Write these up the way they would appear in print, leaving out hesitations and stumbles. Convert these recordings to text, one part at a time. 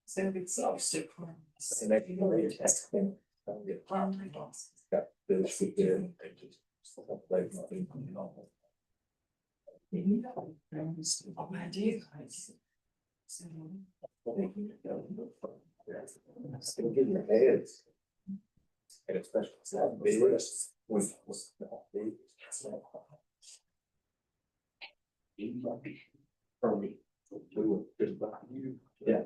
So exhausted. And they can really test them. Get got this with them. They just. Like nothing, you know. Oh, I do. Still getting your heads. And especially that big was. For me. Do it just about you. Yeah.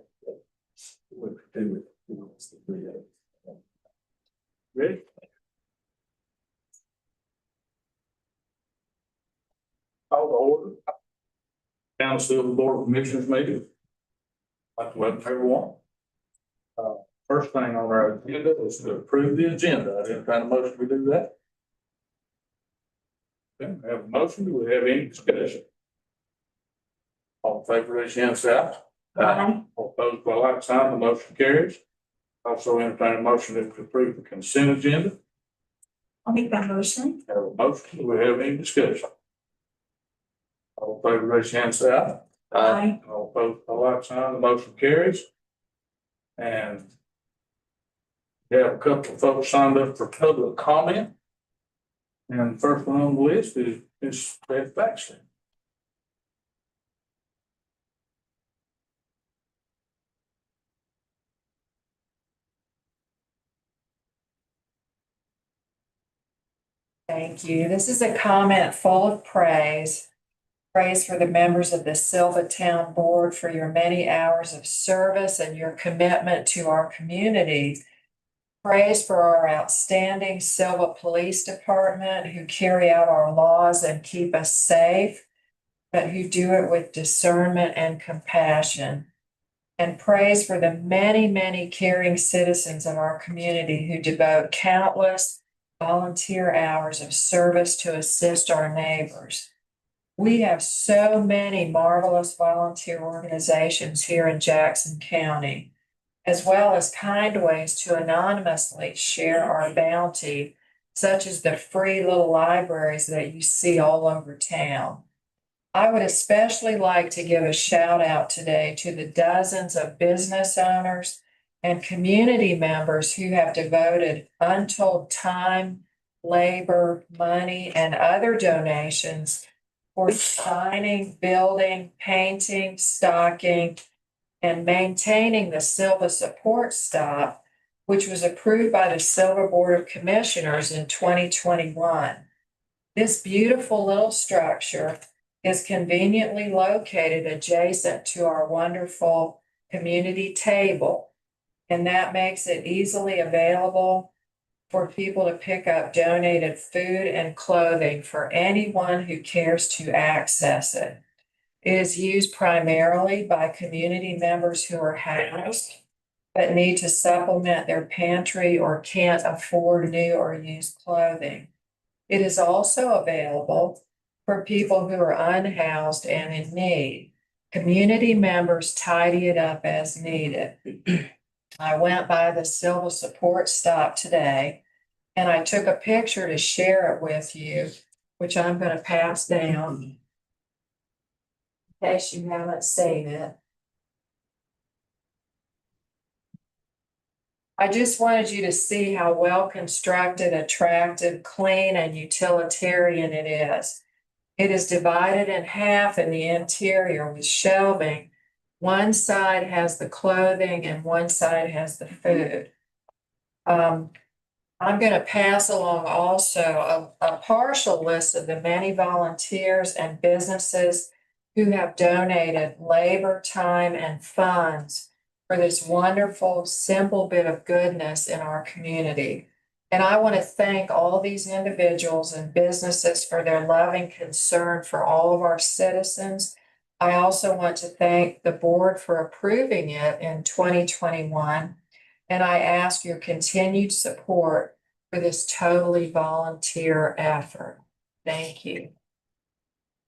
What do it. Ready? Call to order. Council of the Board of Commissioners meeting. Like to welcome everyone. First thing on our agenda is to approve the agenda. I didn't find a motion to do that. Okay, we have a motion. Do we have any discussion? All in favor, raise your hand, say aye. Aye. All opposed by like sign, the motion carries. Also entertain a motion to approve the consent agenda. I'll make that motion. Have a motion. Do we have any discussion? All in favor, raise your hand, say aye. Aye. All opposed by like sign, the motion carries. And we have a couple of folks signed up for public comment. And the first one on the list is Beth Baxter. Thank you. This is a comment full of praise. Praise for the members of the Sylva Town Board for your many hours of service and your commitment to our community. Praise for our outstanding Sylva Police Department who carry out our laws and keep us safe, but who do it with discernment and compassion. And praise for the many, many caring citizens of our community who devote countless volunteer hours of service to assist our neighbors. We have so many marvelous volunteer organizations here in Jackson County, as well as kind ways to anonymously share our bounty, such as the free little libraries that you see all over town. I would especially like to give a shout out today to the dozens of business owners and community members who have devoted untold time, labor, money, and other donations for designing, building, painting, stocking, and maintaining the Sylva Support Stop, which was approved by the Sylva Board of Commissioners in 2021. This beautiful little structure is conveniently located adjacent to our wonderful community table, and that makes it easily available for people to pick up donated food and clothing for anyone who cares to access it. It is used primarily by community members who are housed but need to supplement their pantry or can't afford new or used clothing. It is also available for people who are unhoused and in need. Community members tidy it up as needed. I went by the Sylva Support Stop today and I took a picture to share it with you, which I'm going to pass down in case you haven't seen it. I just wanted you to see how well constructed, attractive, clean, and utilitarian it is. It is divided in half in the interior with shelving. One side has the clothing and one side has the food. I'm going to pass along also a partial list of the many volunteers and businesses who have donated labor, time, and funds for this wonderful, simple bit of goodness in our community. And I want to thank all these individuals and businesses for their loving concern for all of our citizens. I also want to thank the board for approving it in 2021. And I ask your continued support for this totally volunteer effort. Thank you.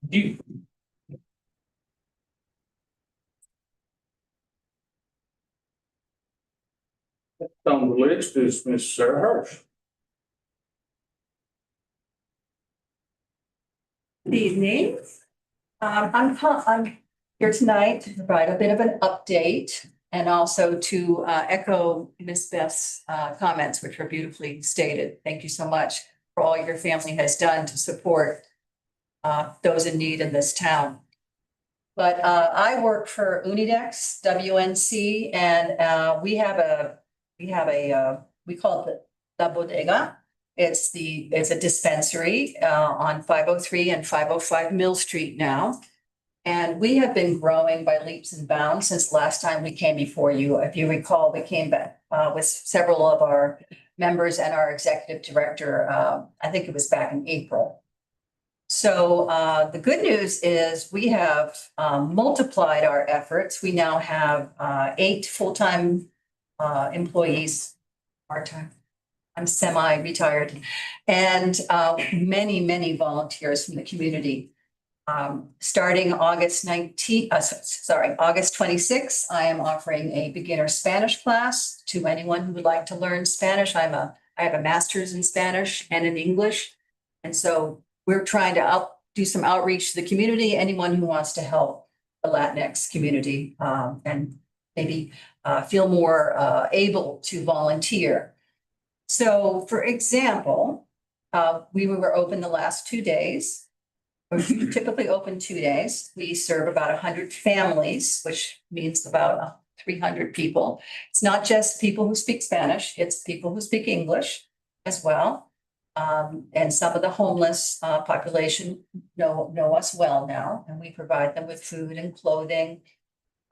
You. On the list is Miss Sarah Hirsch. Good evening. I'm here tonight to provide a bit of an update And also to echo Ms. Beth's comments, which were beautifully stated. Thank you so much for all your family has done to support those in need in this town. But I work for Unidex, WNC, and we call it La Bodega. It's a dispensary on 503 and 505 Mill Street now. And we have been growing by leaps and bounds since last time we came before you. If you recall, we came back with several of our members and our executive director, I think it was back in April. So the good news is we have multiplied our efforts. We now have 8 full-time employees, part-time. I'm semi-retired, and many, many volunteers from the community. Starting August 26th, I am offering a beginner Spanish class to anyone who would like to learn Spanish. I have a master's in Spanish and in English. And so we're trying to do some outreach to the community, anyone who wants to help the Latinx community and maybe feel more able to volunteer. So for example, we were open the last 2 days. We're typically open 2 days. We serve about 100 families, which means about 300 people. It's not just people who speak Spanish, it's people who speak English as well. And some of the homeless population know us well now, and we provide them with food and clothing,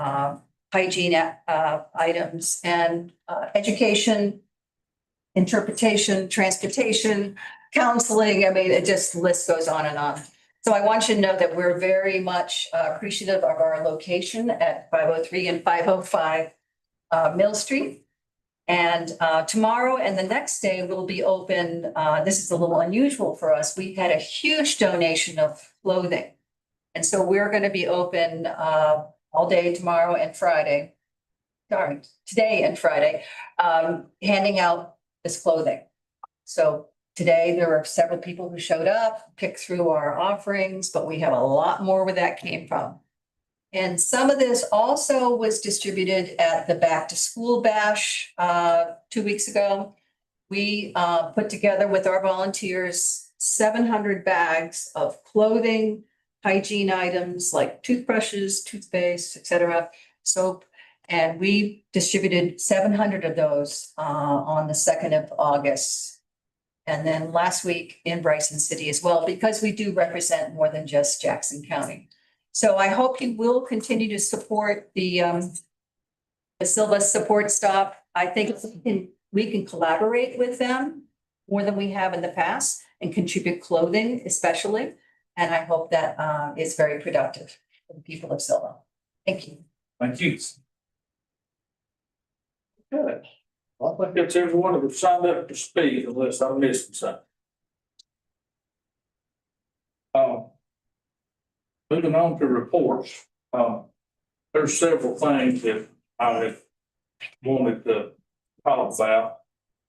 hygiene items, and education, interpretation, transportation, counseling. I mean, it just the list goes on and on. So I want you to know that we're very much appreciative of our location at 503 and 505 Mill Street. And tomorrow and the next day will be open. This is a little unusual for us. We had a huge donation of clothing. And so we're going to be open all day tomorrow and Friday. Sorry, today and Friday, handing out this clothing. So today, there were several people who showed up, picked through our offerings, but we have a lot more where that came from. And some of this also was distributed at the Back to School Bash 2 weeks ago. We put together with our volunteers 700 bags of clothing, hygiene items like toothbrushes, toothpaste, etc., soap. And we distributed 700 of those on the 2nd of August. And then last week in Bryson City as well, because we do represent more than just Jackson County. So I hope you will continue to support the Sylva support staff. I think we can collaborate with them more than we have in the past and contribute clothing especially. And I hope that is very productive for the people of Sylva. Thank you. Thank you. Good. Well, I think that's everyone who signed up to speak unless I'm missing something. Moving on to reports, there's several things that I have wanted to talk about.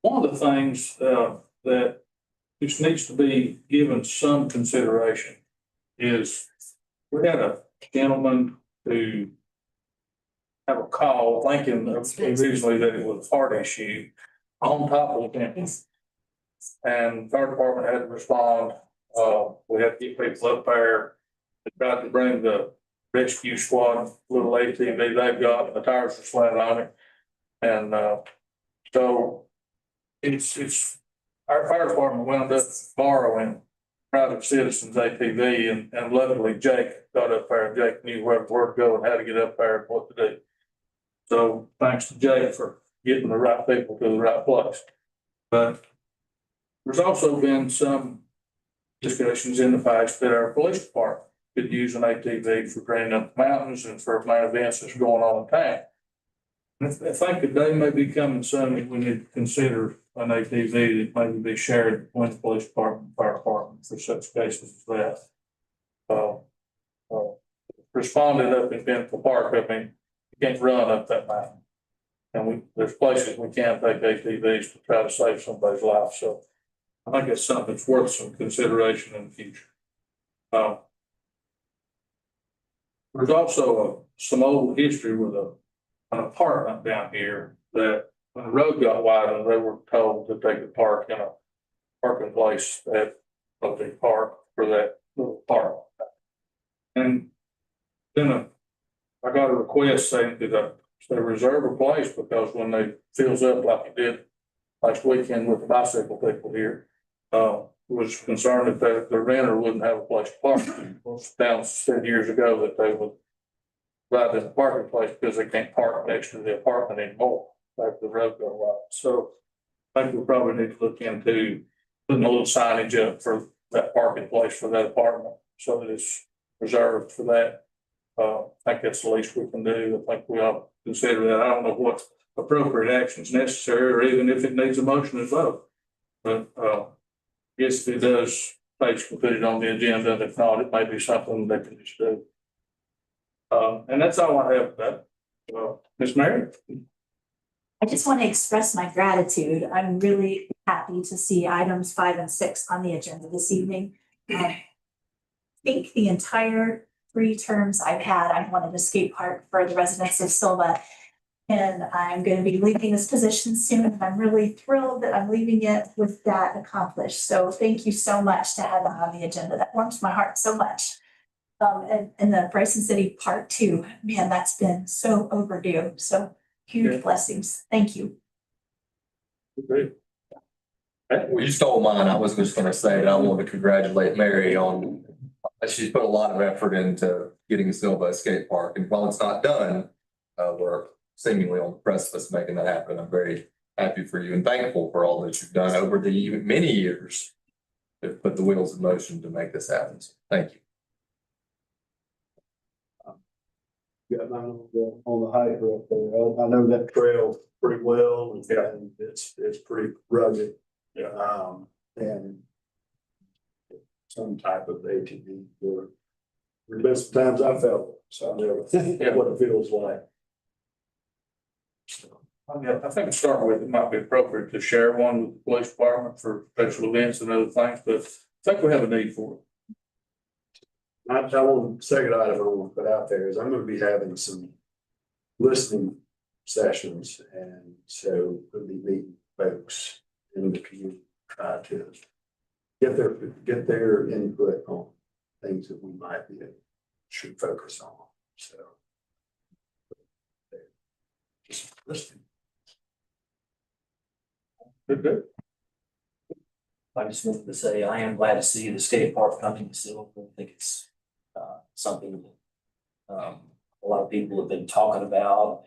One of the things that just needs to be given some consideration is we had a gentleman who have a call thinking originally that it was a heart issue on top of the campus. And fire department had to respond. We had to get people up there. They tried to bring the rescue squad, little ATV they've got, the tires are flat on it. And so it's our fire department wound up borrowing private citizens ATV, and luckily Jake got up there. Jake knew where to go and how to get up there and what to do. So thanks to Jake for getting the right people to the right place. But there's also been some discussions in the past that our police department could use an ATV for draining up mountains and for main events that's going on in town. And I think the day may be coming soon that we need to consider an ATV that maybe be shared between the police department and fire department for such cases as that. Responded up in Pinnacle Park, I mean, you can't run up that mountain. And there's places we can take ATVs to try to save somebody's life. So I think it's something that's worth some consideration in the future. There's also some old history with a an apartment down here that when the road got widened, they were told that they could park in a parking place at Public Park for that little park. And then I got a request saying that they reserve a place because when they fills up like it did last weekend with the bicycle people here, was concerned that the renter wouldn't have a place to park. Down said years ago that they would ride in the parking place because they can't park next to the apartment anymore after the road got wide. So I think we probably need to look into putting a little signage up for that parking place for that apartment so that it's reserved for that. I think that's the least we can do. I think we ought to consider that. I don't know what appropriate action is necessary or even if it needs a motion as well. But yes, if it does, folks can put it on the agenda. And if not, it may be something they can just do. And that's all I have about Ms. Mary. I just want to express my gratitude. I'm really happy to see items 5 and 6 on the agenda this evening. I think the entire 3 terms I've had, I've wanted a skate park for the residents of Sylva. And I'm going to be leaving this position soon. And I'm really thrilled that I'm leaving it with that accomplished. So thank you so much to have that on the agenda. That warms my heart so much. And the Bryson City Part 2, man, that's been so overdue. So huge blessings. Thank you. Great. Well, you stole mine. I was just gonna say that I wanted to congratulate Mary on, she's put a lot of effort into getting Sylva a skate park, and while it's not done, we're seemingly on the precipice of making that happen. I'm very happy for you and thankful for all that you've done over the many years to put the wheels in motion to make this happen. So thank you. Got mine on the hyper up there. I know that trail pretty well and it's pretty rugged. Yeah. And some type of ATV for the best times I felt it. So I know what it feels like. I think to start with, it might be appropriate to share one with the police department for special events and other things, but I think we have a need for it. I want the second item I want to put out there is I'm going to be having some listening sessions, and so we'll be meeting folks in the community, try to get their input on things that we might be should focus on. So just listening. Good. I just wanted to say, I am glad to see the skate park coming to Sylva. I think it's something that a lot of people have been talking about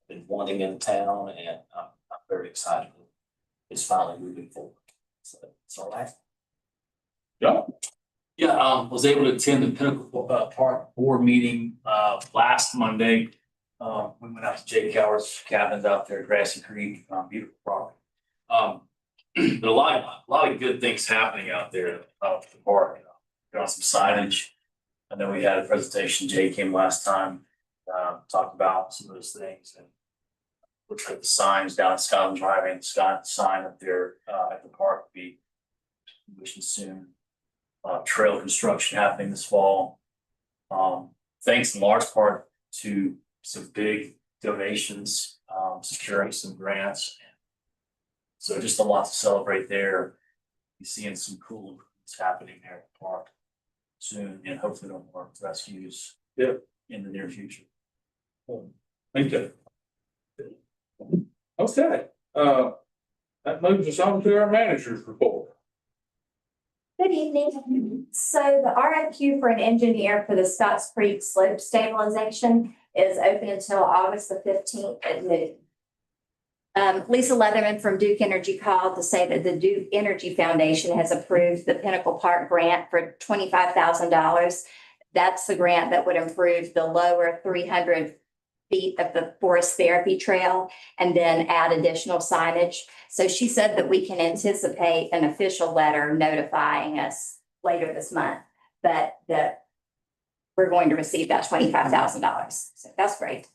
and been wanting in town, and I'm very excited. It's finally moving forward. So it's all right. Yeah. Yeah, was able to attend the Pinnacle Park Board meeting last Monday. We went out to Jake Howard's cabins out there at Grassy Creek, beautiful property. But a lot of good things happening out there at the park. Got some signage. I know we had a presentation. Jay came last time, talked about some of those things, and looks like the signs down at Scotland Drive and Scott sign up there at the park will be wishing soon. Trail construction happening this fall. Thanks in large part to some big donations, securing some grants. So just a lot to celebrate there. You're seeing some cool improvements happening there at the park soon, and hopefully no more rescues in the near future. Thank you. Okay, that moves us on to our manager's report. Good evening. So the RFQ for an engineer for the Scotts Creek slope stabilization is open until August the 15th at noon. Lisa Leatherman from Duke Energy called to say that the Duke Energy Foundation has approved the Pinnacle Park grant for $25,000. That's the grant that would improve the lower 300 feet of the forest therapy trail and then add additional signage. So she said that we can anticipate an official letter notifying us later this month, but that we're going to receive that $25,000. So that's great.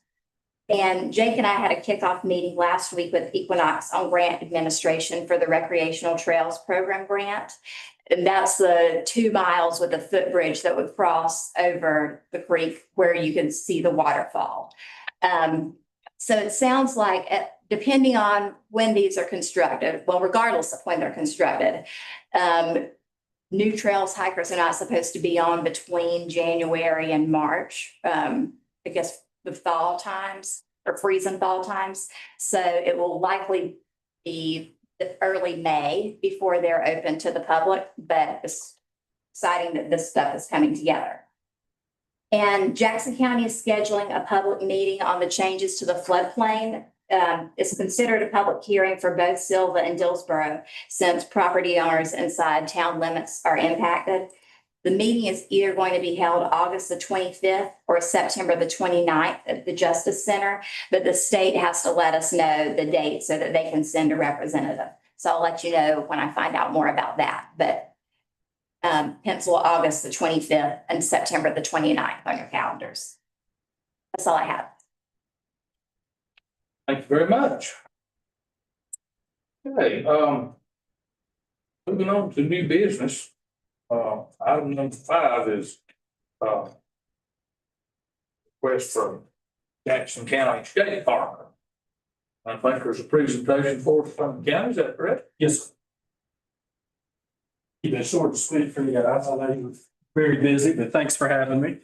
And Jake and I had a kickoff meeting last week with Equinox on grant administration for the recreational trails program grant. And that's the 2 miles with a footbridge that would cross over the creek where you can see the waterfall. So it sounds like, depending on when these are constructed, well, regardless of when they're constructed, new trails hikers are not supposed to be on between January and March, I guess the fall times or freezing fall times. So it will likely be the early May before they're open to the public, but it's exciting that this stuff is coming together. And Jackson County is scheduling a public meeting on the changes to the floodplain. It's considered a public hearing for both Sylva and Dillsboro, since property owners inside town limits are impacted. The meeting is either going to be held August the 25th or September the 29th at the Justice Center, but the state has to let us know the date so that they can send a representative. So I'll let you know when I find out more about that, but pencil August the 25th and September the 29th on your calendars. That's all I have. Thank you very much. Okay, moving on to new business. Item number 5 is, request from Jackson County Skate Park. I think there's a presentation for us from the county, is that correct? Yes. Keep it short and sweet for you guys. I know you're very busy, but thanks for having me.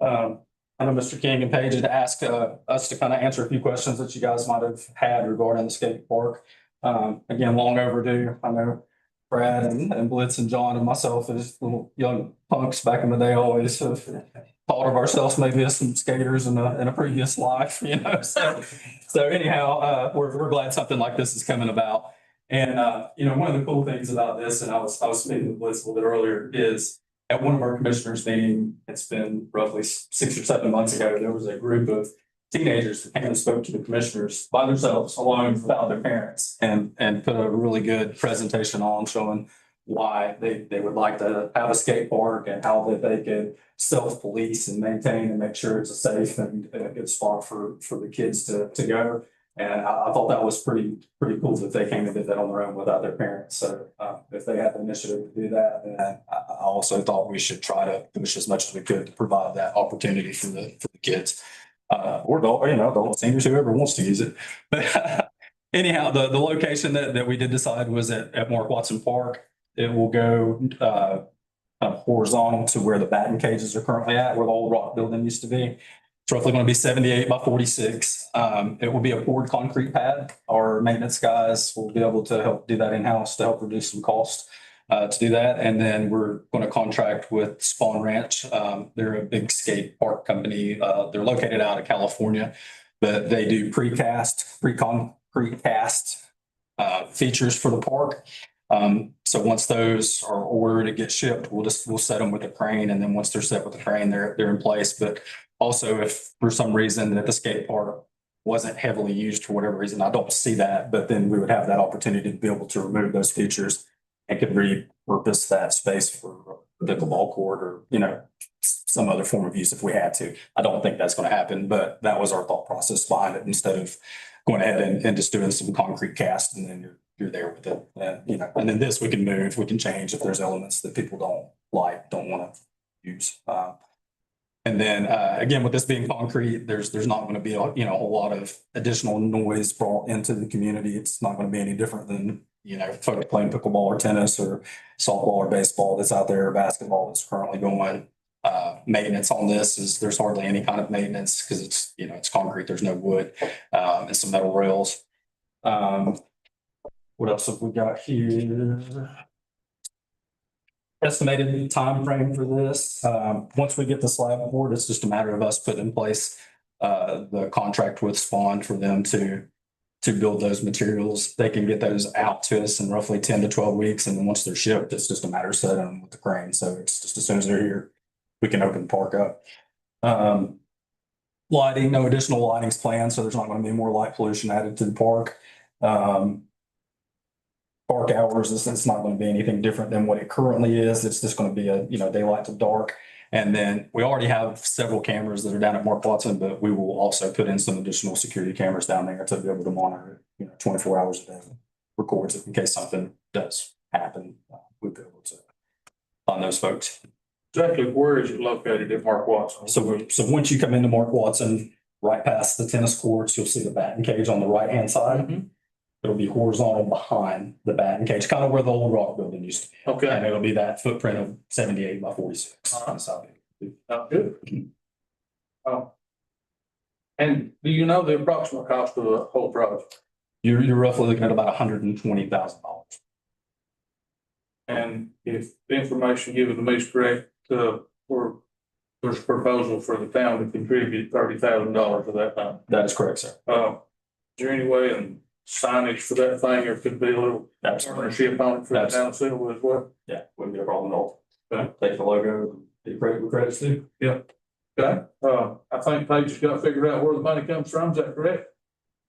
I know Mr. King and Paige had asked us to kind of answer a few questions that you guys might have had regarding the skate park. Again, long overdue. I know Brad and Blitz and John and myself as little young punks back in the day always have thought of ourselves maybe as some skaters in a previous life, you know. So anyhow, we're glad something like this is coming about. And, you know, one of the cool things about this, and I was speaking with Blitz a little bit earlier, is at one of our commissioners meeting, it's been roughly 6 or 7 months ago, there was a group of teenagers that came and spoke to the commissioners by themselves, alone without their parents, and put a really good presentation on showing why they would like to have a skate park and how that they could self-police and maintain and make sure it's a safe and a good spot for the kids to go. And I thought that was pretty cool that they came and did that on their own without their parents. So if they had the initiative to do that, then I also thought we should try to push as much as we could to provide that opportunity for the kids. Or the seniors, whoever wants to use it. But anyhow, the location that we did decide was at Mark Watson Park. It will go horizontal to where the batting cages are currently at, where the old rock building used to be. It's roughly going to be 78 by 46. It will be a poured concrete pad. Our maintenance guys will be able to help do that in-house to help reduce some cost to do that. And then we're going to contract with Spawn Ranch. They're a big skate park company. They're located out of California, but they do pre-concrete cast features for the park. So once those are ordered to get shipped, we'll set them with a crane. And then once they're set with the crane, they're in place. But also, if for some reason that the skate park wasn't heavily used for whatever reason, I don't see that, but then we would have that opportunity to be able to remove those features and could repurpose that space for a pickleball court or, you know, some other form of use if we had to. I don't think that's going to happen, but that was our thought process behind it, instead of going ahead and just doing some concrete cast and then you're there with it. And then this we can move, we can change if there's elements that people don't want to use. And then again, with this being concrete, there's not going to be a whole lot of additional noise brought into the community. It's not going to be any different than, folks playing pickleball or tennis or softball or baseball that's out there, or basketball that's currently going. Maintenance on this is there's hardly any kind of maintenance because it's concrete. There's no wood and some metal rails. What else have we got here? Estimated time frame for this. Once we get the slab board, it's just a matter of us putting in place the contract with Spawn for them to build those materials. They can get those out to us in roughly 10 to 12 weeks. And then once they're shipped, it's just a matter of setting them with the crane. So it's just as soon as they're here, we can open the park up. Lighting, no additional lighting's planned, so there's not going to be more light pollution added to the park. Park hours, it's not going to be anything different than what it currently is. It's just going to be a daylight to dark. And then we already have several cameras that are down at Mark Watson, but we will also put in some additional security cameras down there to be able to monitor 24 hours a day. Records it in case something does happen. We'll be able to find those folks. Exactly where is it located at Mark Watson? So once you come into Mark Watson, right past the tennis courts. You'll see the batting cage on the right-hand side. Mhm. It'll be horizontal behind the batting cage, kind of where the old rock building used to be. And Okay, it'll be that footprint of 78 by 46. Uh-huh. inside. good. Oh. And do you know the approximate cost of the whole project? You're roughly looking at about $120,000. And if the information given to me is correct, or there's a proposal for the town to contribute $30,000 of that time. That is correct, sir. Is there any way in signage for that thing, or could it be a little Absolutely. partnership on it for the town of Sylva as well? Yeah, wouldn't be a problem at all. Okay. Take the logo, the credits too. Okay, I think Paige has got figured out where the money comes from, is that correct?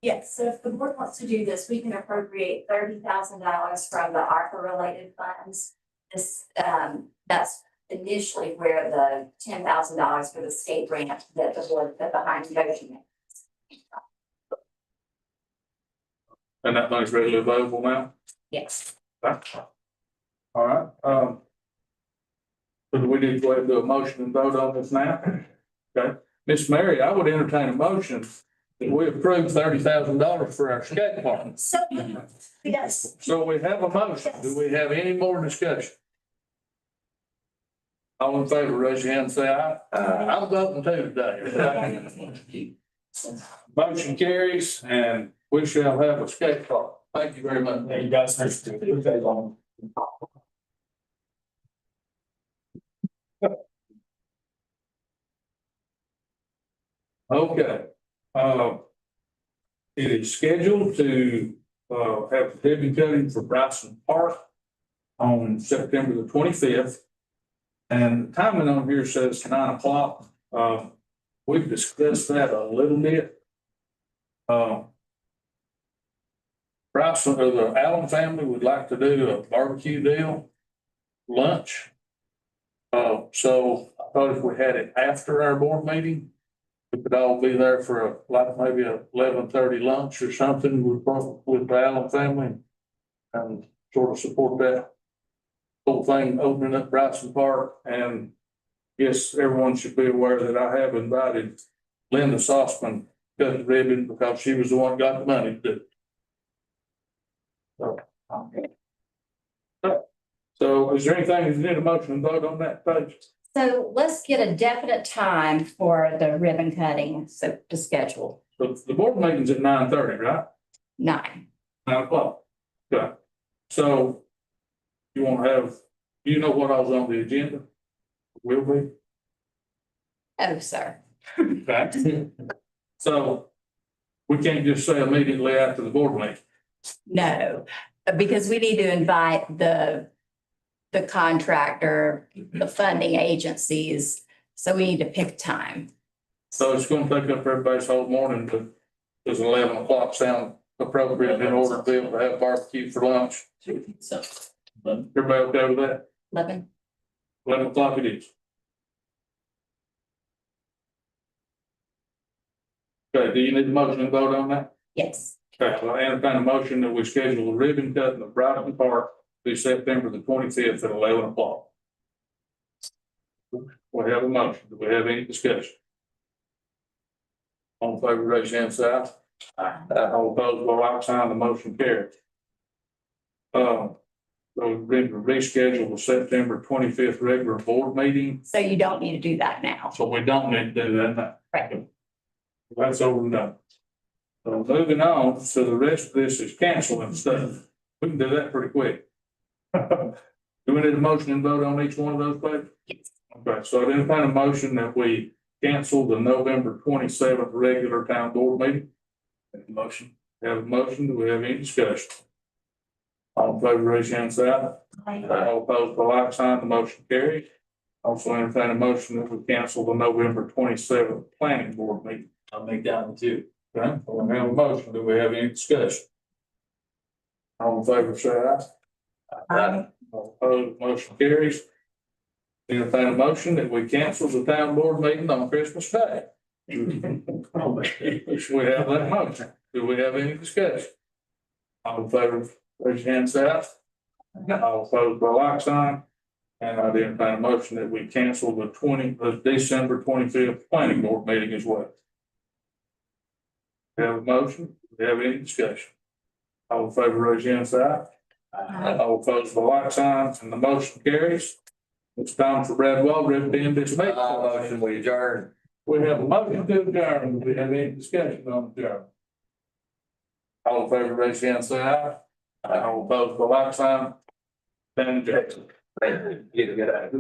Yes, so if the board wants to do this, we can appropriate $30,000 from the ARPA related funds. This, that's initially where the $10,000 for the state grant that the board put behind negotiating. And that money's readily available now? Yes. Okay. All right, so do we need to go ahead and do a motion and vote on this now? Okay, Miss Mary, I would entertain a motion that we approve $30,000 for our skate park. So, yes. So we have a motion. Do we have any more discussion? All in favor, raise your hand and say aye. I'm voting too today. Motion carries, and we shall have a skate park. Thank you very much. Thank you guys. Okay, it is scheduled to, have the ribbon cutting for Bryson Park on September the 25th. And the timing on here says 9 o'clock. We've discussed that a little bit. Bryson, or the Allen family would like to do a barbecue deal, lunch. So I thought if we had it after our board meeting, we could all be there for like maybe a 11:30 lunch or something with the Allen family. And sort of support that whole thing, opening up Bryson Park. And yes, everyone should be aware that I have invited Linda Sossman to cut the ribbon because she was the one who got the money to do it. So is there anything you need a motion and vote on that page? So let's get a definite time for the ribbon cutting, so to schedule So the board meeting's at 9:30, right? 9. 9 o'clock. Okay. So you want to have, do you know what I was on the agenda? Will be? Oh, sir. Okay. So we can't just say immediately after the board meeting. No, because we need to invite the contractor, the funding agencies. So we need to pick time. So it's going to take up everybody's whole morning, but does 11 o'clock sound appropriate in order to be able to have barbecue for lunch? Everybody okay with that? 11. 11 o'clock it is. Okay, do you need a motion to vote on that? Yes. Okay, well, I entertain a motion that we schedule the ribbon cutting of Brighton Park to September the 25th at 11 o'clock. We have a motion. Do we have any discussion? All in favor, raise your hand, say aye. All opposed, by like sign, the motion carries. So we're going to reschedule the September 25th regular board meeting, So you don't need to do that now. so we don't need to do that now. Right. That's over and done. So moving on, so the rest of this is canceling stuff. We can do that pretty quick. Do we need a motion and vote on each one of those, please? Yes. Okay, so I entertain a motion that we cancel the November 27th regular town board meeting. Motion. Have a motion. Do we have any discussion? All in favor, raise your hand, say aye. All opposed, by like sign, the motion carries. Also entertain a motion that we cancel the November 27th planning board meeting. I'll make that one too. Okay, well, we have a motion. Do we have any discussion? All in favor, say aye. All opposed, motion carries. Entertain a motion that we cancel the town board meeting on Christmas Day. Should we have that motion? Do we have any discussion? All in favor, raise your hand, say aye. All opposed, by like sign. And I entertain a motion that we cancel the December 25th planning board meeting as well. We have a motion. Do we have any discussion? All in favor, raise your hand, say aye. All opposed, the like sign, and the motion carries. It's time for Brad Weldon to end this meeting. Motion, we adjourn. We have a motion to adjourn. Do we have any discussion on adjourn? All in favor, raise your hand, say aye. All opposed, the like sign. Then Jackson. Thank you. Get out.